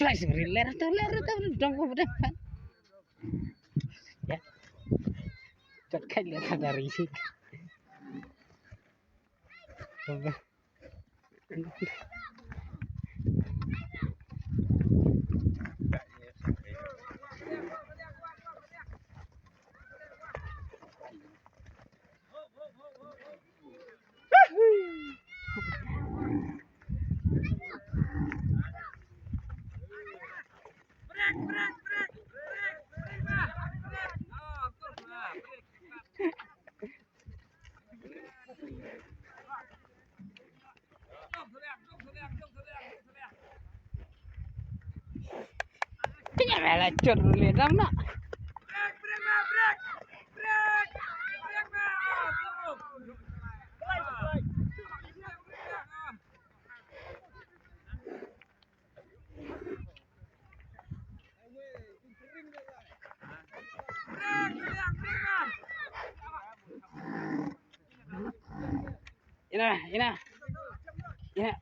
flash ler tuh dong udah kan ya cot kan lihat ada risik coba Kaya malah cur lihat mana ina ina ina